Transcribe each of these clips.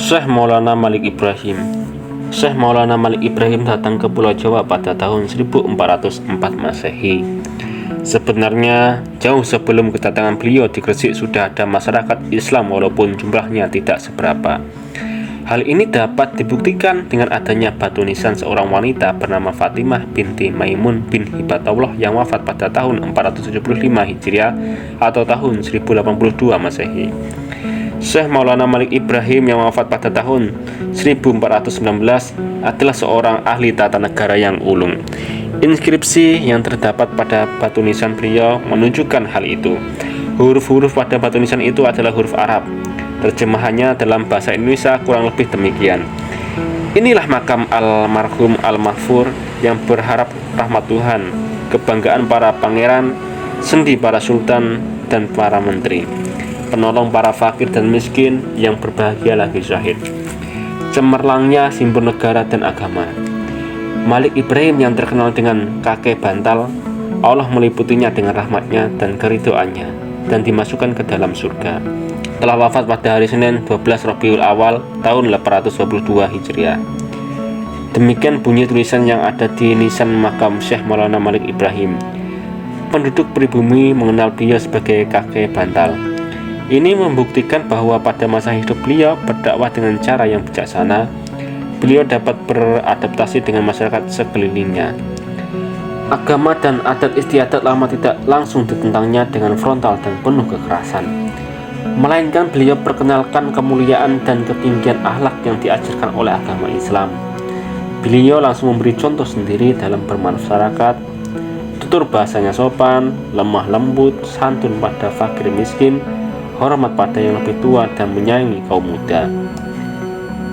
Syekh Maulana Malik Ibrahim. Syekh Maulana Malik Ibrahim datang ke Pulau Jawa pada tahun 1404 Masehi. Sebenarnya jauh sebelum kedatangan beliau di Gresik sudah ada masyarakat Islam walaupun jumlahnya tidak seberapa. Hal ini dapat dibuktikan dengan adanya batu nisan seorang wanita bernama Fatimah binti Maimun bin Hibatullah yang wafat pada tahun 475 Hijriah atau tahun 1082 Masehi. Syekh Maulana Malik Ibrahim yang wafat pada tahun 1419 adalah seorang ahli tata negara yang ulung. Inskripsi yang terdapat pada batu nisan beliau menunjukkan hal itu. Huruf-huruf pada batu nisan itu adalah huruf Arab. Terjemahannya dalam bahasa Indonesia kurang lebih demikian. Inilah makam almarhum Al-Mahfur yang berharap rahmat Tuhan, kebanggaan para pangeran, sendi para sultan dan para menteri, penolong para fakir dan miskin yang berbahagia lagi syahid, cemerlangnya simbol negara dan agama. Malik Ibrahim yang terkenal dengan kakek bantal, Allah meliputinya dengan rahmatnya dan keridhoannya dan dimasukkan ke dalam surga. Telah wafat pada hari Senin 12 Rabiul Awal tahun 822 Hijriah. Demikian bunyi tulisan yang ada di nisan makam Syekh Maulana Malik Ibrahim. Penduduk pribumi mengenal beliau sebagai kakek bantal. Ini membuktikan bahwa pada masa hidup beliau berdakwah dengan cara yang bijaksana. Beliau dapat beradaptasi dengan masyarakat sekelilingnya. Agama dan adat istiadat lama tidak langsung ditentangnya dengan frontal dan penuh kekerasan, melainkan beliau perkenalkan kemuliaan dan ketinggian akhlak yang diajarkan oleh agama Islam. Beliau langsung memberi contoh sendiri dalam bermasyarakat. Tutur bahasanya sopan, lemah lembut, santun pada fakir miskin, hormat pada yang lebih tua dan menyayangi kaum muda.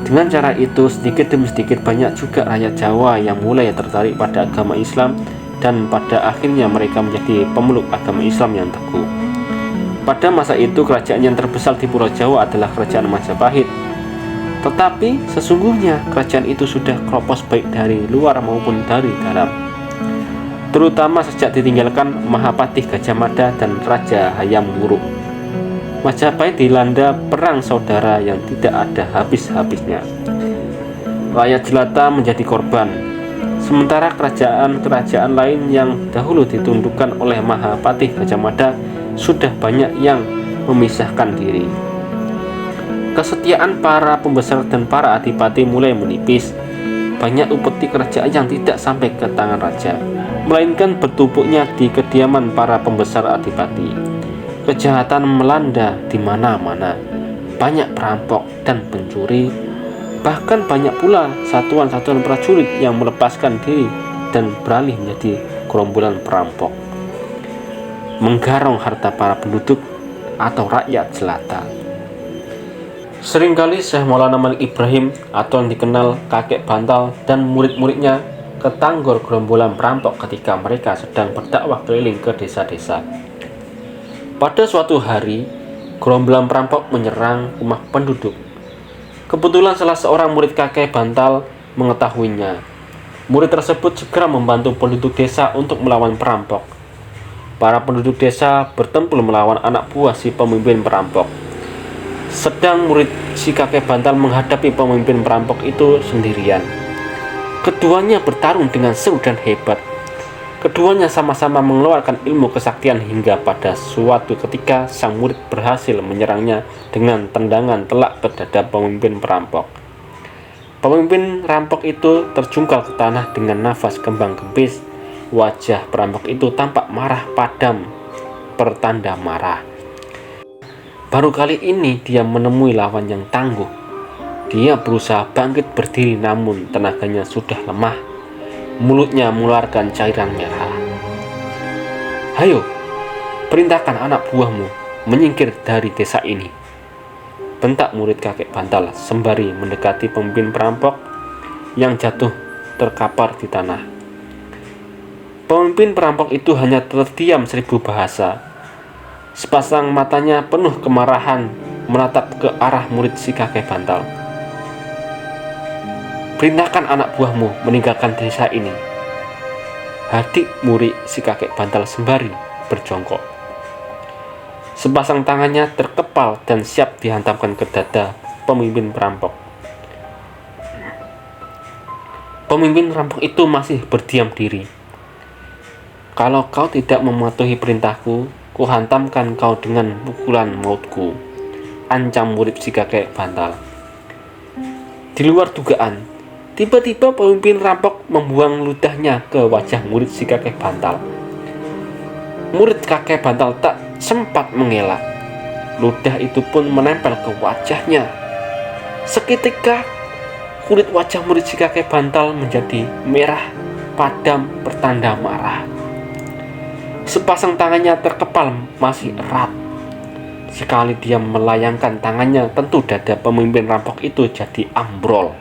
Dengan cara itu, sedikit demi sedikit banyak juga rakyat Jawa yang mulai tertarik pada agama Islam dan pada akhirnya mereka menjadi pemeluk agama Islam yang teguh. Pada masa itu, kerajaan yang terbesar di Pulau Jawa adalah Kerajaan Majapahit. Tetapi sesungguhnya kerajaan itu sudah keropos baik dari luar maupun dari dalam, terutama sejak ditinggalkan Mahapatih Gajah Mada dan Raja Hayam Wuruk. Majapahit dilanda perang saudara yang tidak ada habis-habisnya. Rakyat jelata menjadi korban, sementara kerajaan-kerajaan lain yang dahulu ditundukkan oleh Mahapatih Gajah Mada sudah banyak yang memisahkan diri. Kesetiaan para pembesar dan para adipati mulai menipis. Banyak upeti kerajaan yang tidak sampai ke tangan raja, melainkan bertumpuknya di kediaman para pembesar adipati. Kejahatan melanda di mana-mana. Banyak perampok dan pencuri. Bahkan banyak pula satuan-satuan prajurit yang melepaskan diri dan beralih menjadi gerombolan perampok, menggarong harta para penduduk atau rakyat jelata. Seringkali Syekh Maulana Malik Ibrahim atau yang dikenal kakek bantal dan murid-muridnya ketanggor gerombolan perampok ketika mereka sedang berdakwah keliling ke desa-desa. Pada suatu hari, gerombolan perampok menyerang rumah penduduk. Kebetulan salah seorang murid kakek bantal mengetahuinya. Murid tersebut segera membantu penduduk desa untuk melawan perampok. Para penduduk desa bertempur melawan anak buah si pemimpin perampok. Sedang murid si kakek bantal menghadapi pemimpin perampok itu sendirian. Keduanya bertarung dengan seru dan hebat. Keduanya sama-sama mengeluarkan ilmu kesaktian hingga pada suatu ketika sang murid berhasil menyerangnya dengan tendangan telak ke dada pemimpin perampok. Pemimpin perampok itu terjungkal ke tanah dengan nafas kembang-kempis. Wajah perampok itu tampak marah padam, pertanda marah. Baru kali ini dia menemui lawan yang tangguh. Dia berusaha bangkit berdiri namun tenaganya sudah lemah. Mulutnya mengeluarkan cairan merah. "Hayo, perintahkan anak buahmu menyingkir dari desa ini," bentak murid kakek bantal sembari mendekati pemimpin perampok yang jatuh terkapar di tanah. Pemimpin perampok itu hanya terdiam 1000 bahasa. Sepasang matanya penuh kemarahan menatap ke arah murid si kakek bantal. "Perintahkan anak buahmu meninggalkan desa ini," hadik murid si kakek bantal sembari berjongkok. Sepasang tangannya terkepal dan siap dihantamkan ke dada pemimpin perampok. Pemimpin rampok itu masih berdiam diri. "Kalau kau tidak mematuhi perintahku, kuhantamkan kau dengan pukulan mautku," ancam murid si kakek bantal. Di luar dugaan, tiba-tiba pemimpin rampok membuang ludahnya ke wajah murid si kakek bantal. Murid kakek bantal tak sempat mengelak. Ludah itu pun menempel ke wajahnya. Seketika kulit wajah murid si kakek bantal menjadi merah padam pertanda marah. Sepasang tangannya terkepal masih erat. Sekali dia melayangkan tangannya, tentu dada pemimpin rampok itu jadi ambrol.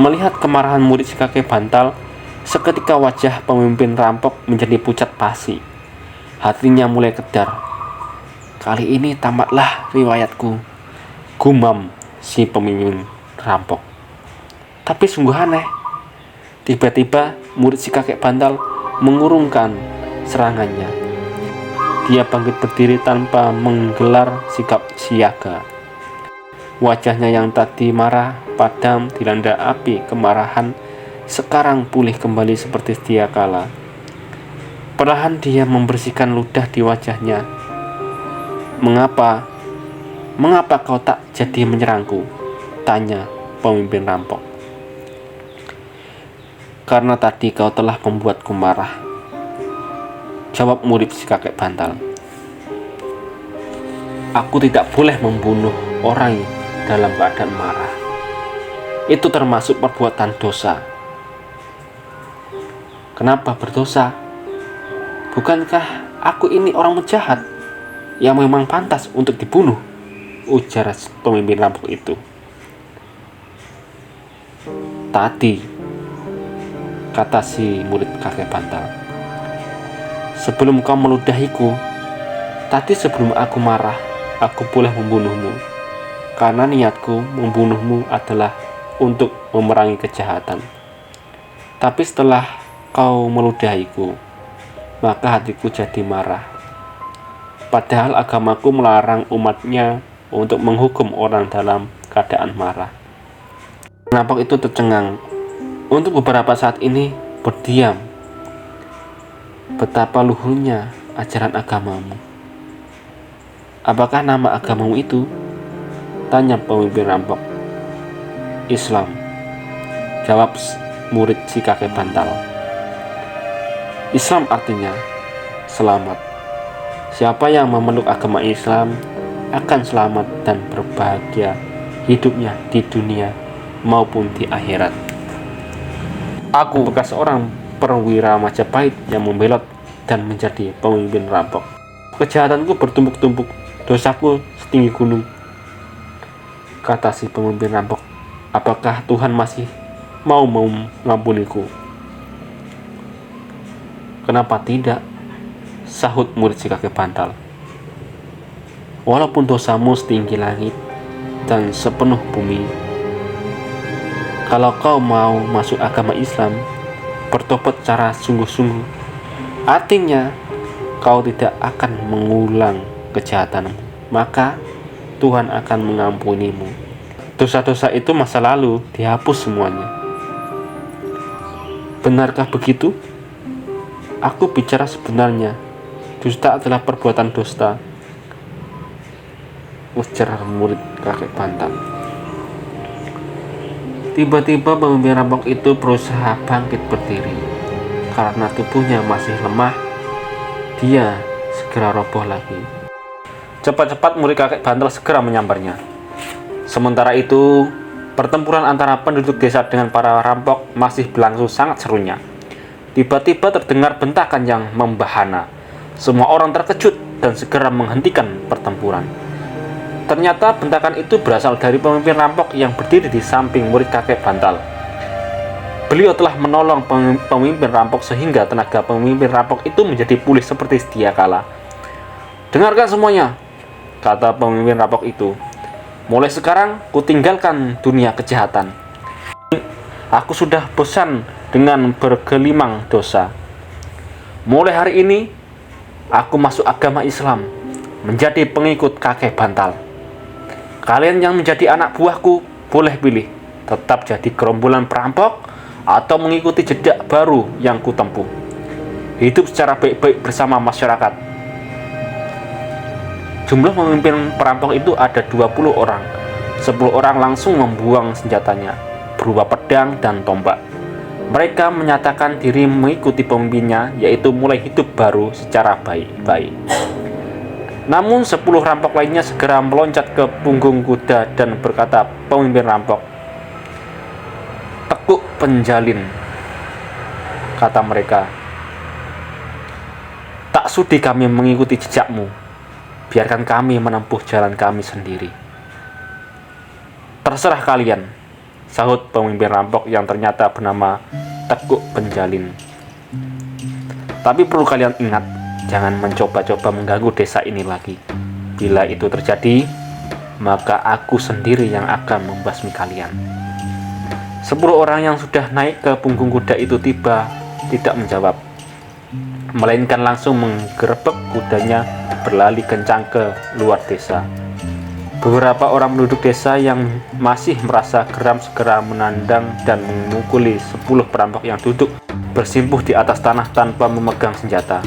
Melihat kemarahan murid si kakek bantal, seketika wajah pemimpin rampok menjadi pucat pasi. Hatinya mulai kedar. "Kali ini tamatlah riwayatku," gumam si pemimpin rampok. Tapi sungguh aneh. Tiba-tiba murid si kakek bantal mengurungkan serangannya. Dia bangkit berdiri tanpa menggelar sikap siaga. Wajahnya yang tadi marah, padam, dilanda api kemarahan, sekarang pulih kembali seperti sedia kala. Perlahan dia membersihkan ludah di wajahnya. Mengapa kau tak jadi menyerangku?" tanya pemimpin rampok. "Karena tadi kau telah membuatku marah," jawab murid si kakek bantal. "Aku tidak boleh membunuh orang dalam keadaan marah. Itu termasuk perbuatan dosa." "Kenapa berdosa? Bukankah aku ini orang jahat yang memang pantas untuk dibunuh?" ujar pemimpin rampok itu. "Tadi," kata si murid kakek bantal, "sebelum kau meludahiku, tadi sebelum aku marah, aku boleh membunuhmu. Karena niatku membunuhmu adalah untuk memerangi kejahatan. Tapi setelah kau meludahiku, maka hatiku jadi marah. Padahal agamaku melarang umatnya untuk menghukum orang dalam keadaan marah." Rampok itu tercengang. Untuk beberapa saat ini berdiam. "Betapa luhurnya ajaran agamamu." "Apakah nama agamamu itu?" tanya pemimpin rampok. "Islam," jawab murid si kakek bantal. "Islam artinya selamat. Siapa yang memeluk agama Islam akan selamat dan berbahagia hidupnya di dunia maupun di akhirat. Aku bekas seorang perwira Majapahit yang membelot dan menjadi pemimpin rampok. Kejahatanku bertumpuk-tumpuk, dosaku setinggi gunung," kata si pemimpin rampok. "Apakah Tuhan masih mau mengampuniku?" "Kenapa tidak?" sahut murid si kakek bantal. "Walaupun dosamu setinggi langit dan sepenuh bumi, kalau kau mau masuk agama Islam, bertobat secara sungguh-sungguh, artinya kau tidak akan mengulang kejahatanmu, maka Tuhan akan mengampunimu. Dosa-dosa itu masa lalu, dihapus semuanya." "Benarkah begitu?" "Aku bicara sebenarnya. Dusta adalah perbuatan dusta," ujar murid kakek bantal. Tiba-tiba pemimpin rampok itu berusaha bangkit berdiri. Karena tubuhnya masih lemah, dia segera roboh lagi. Cepat-cepat murid kakek bantal segera menyambarnya. Sementara itu, pertempuran antara penduduk desa dengan para rampok masih berlangsung sangat serunya. Tiba-tiba terdengar bentakan yang membahana. Semua orang terkejut dan segera menghentikan pertempuran. Ternyata bentakan itu berasal dari pemimpin rampok yang berdiri di samping murid kakek bantal. Beliau telah menolong pemimpin rampok sehingga tenaga pemimpin rampok itu menjadi pulih seperti sedia kala. "Dengarkan semuanya," kata pemimpin rampok itu. "Mulai sekarang kutinggalkan dunia kejahatan. Aku sudah bosan dengan bergelimang dosa. Mulai hari ini aku masuk agama Islam, menjadi pengikut kakek bantal. Kalian yang menjadi anak buahku boleh pilih tetap jadi gerombolan perampok atau mengikuti jejak baru yang kutempuh, hidup secara baik-baik bersama masyarakat. Jumlah pemimpin perampok itu ada 20 orang. 10 orang langsung membuang senjatanya berupa pedang dan tombak. Mereka menyatakan diri mengikuti pemimpinnya, yaitu mulai hidup baru secara baik-baik. Namun 10 rampok lainnya segera meloncat ke punggung kuda dan berkata, "Pemimpin rampok, tekuk penjalin," kata mereka, "tak sudi kami mengikuti jejakmu. Biarkan kami menempuh jalan kami sendiri." "Terserah kalian," sahut pemimpin rampok yang ternyata bernama Tekuk Penjalin. "Tapi perlu kalian ingat, jangan mencoba-coba mengganggu desa ini lagi. Bila itu terjadi, maka aku sendiri yang akan membasmi kalian." 10 orang yang sudah naik ke punggung kuda itu tidak menjawab, melainkan langsung menggerebek kudanya berlari kencang ke luar desa. Beberapa orang penduduk desa yang masih merasa geram segera menandang dan memukuli 10 perampok yang duduk bersimpuh di atas tanah tanpa memegang senjata.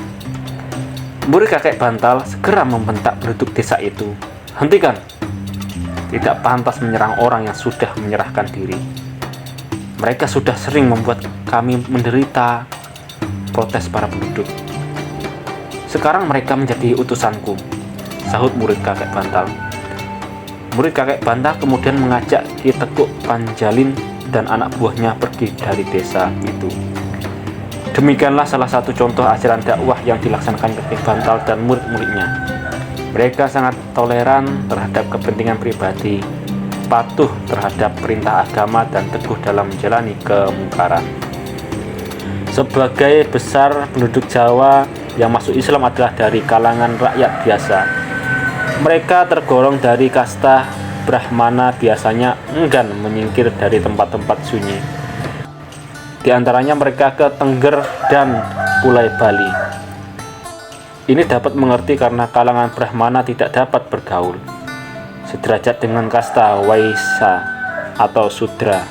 Murid kakek bantal segera membentak penduduk desa itu, "Hentikan! Tidak pantas menyerang orang yang sudah menyerahkan diri. Mereka sudah sering membuat kami menderita," protes para penduduk. "Sekarang mereka menjadi utusanku," sahut murid kakek bantal. Murid kakek bantal kemudian mengajak Ki Tekuk Penjalin dan anak buahnya pergi dari desa itu. Demikianlah salah satu contoh ajaran dakwah yang dilaksanakan kakek bantal dan murid-muridnya. Mereka sangat toleran terhadap kepentingan pribadi, patuh terhadap perintah agama, dan teguh dalam menjalani kemungkaran. Sebagai besar penduduk Jawa yang masuk Islam adalah dari kalangan rakyat biasa. Mereka tergolong dari kasta Brahmana, biasanya enggan menyingkir dari tempat-tempat sunyi. Di antaranya mereka ke Tengger dan Pulai Bali. Ini dapat mengerti karena kalangan Brahmana tidak dapat bergaul sederajat dengan kasta Waisya atau Sudra,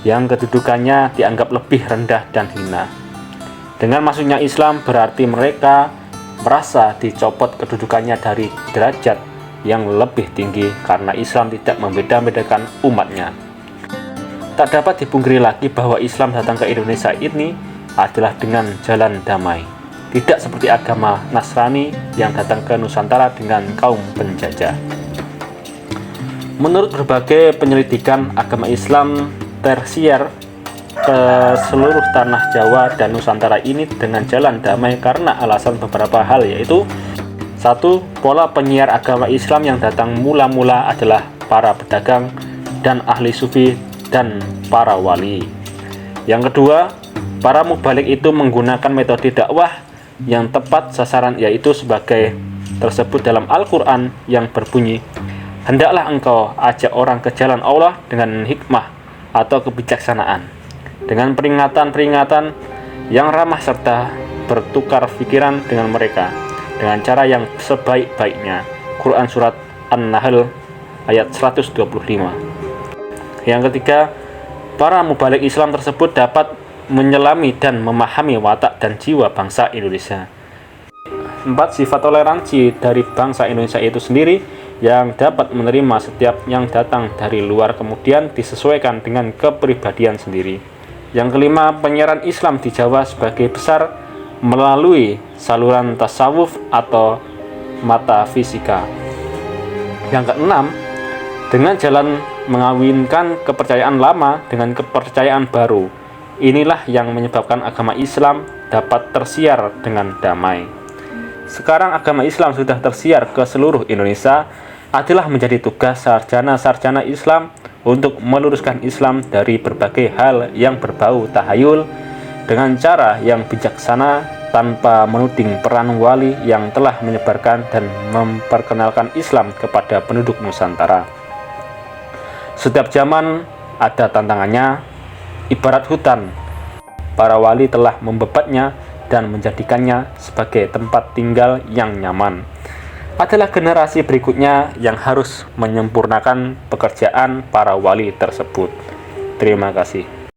yang kedudukannya dianggap lebih rendah dan hina. Dengan masuknya Islam berarti mereka merasa dicopot kedudukannya dari derajat yang lebih tinggi karena Islam tidak membeda-bedakan umatnya. Tak dapat dipungkiri lagi bahwa Islam datang ke Indonesia ini adalah dengan jalan damai, tidak seperti agama Nasrani yang datang ke Nusantara dengan kaum penjajah. Menurut berbagai penyelidikan, agama Islam tersier ke seluruh tanah Jawa dan Nusantara ini dengan jalan damai karena alasan beberapa hal, yaitu: 1. Pola penyiar agama Islam yang datang mula-mula adalah para pedagang dan ahli sufi dan para wali. Yang kedua, para mubalik itu menggunakan metode dakwah yang tepat sasaran, yaitu sebagai tersebut dalam Al-Quran yang berbunyi, "Hendaklah engkau ajak orang ke jalan Allah dengan hikmah atau kebijaksanaan, dengan peringatan-peringatan yang ramah serta bertukar pikiran dengan mereka dengan cara yang sebaik-baiknya." Quran Surat An-Nahl ayat 125. Yang ketiga, para mubalik Islam tersebut dapat menyelami dan memahami watak dan jiwa bangsa Indonesia. 4. Sifat toleransi dari bangsa Indonesia itu sendiri yang dapat menerima setiap yang datang dari luar, kemudian disesuaikan dengan kepribadian sendiri. Yang kelima, penyiaran Islam di Jawa sebagai besar melalui saluran tasawuf atau metafisika. Yang keenam, dengan jalan mengawinkan kepercayaan lama dengan kepercayaan baru. Inilah yang menyebabkan agama Islam dapat tersiar dengan damai. Sekarang agama Islam sudah tersiar ke seluruh Indonesia, adalah menjadi tugas sarjana-sarjana Islam untuk meluruskan Islam dari berbagai hal yang berbau tahayul dengan cara yang bijaksana tanpa menuding peran wali yang telah menyebarkan dan memperkenalkan Islam kepada penduduk Nusantara. Setiap zaman ada tantangannya, ibarat hutan. Para wali telah membebatnya dan menjadikannya sebagai tempat tinggal yang nyaman. adalah generasi berikutnya yang harus menyempurnakan pekerjaan para wali tersebut. Terima kasih.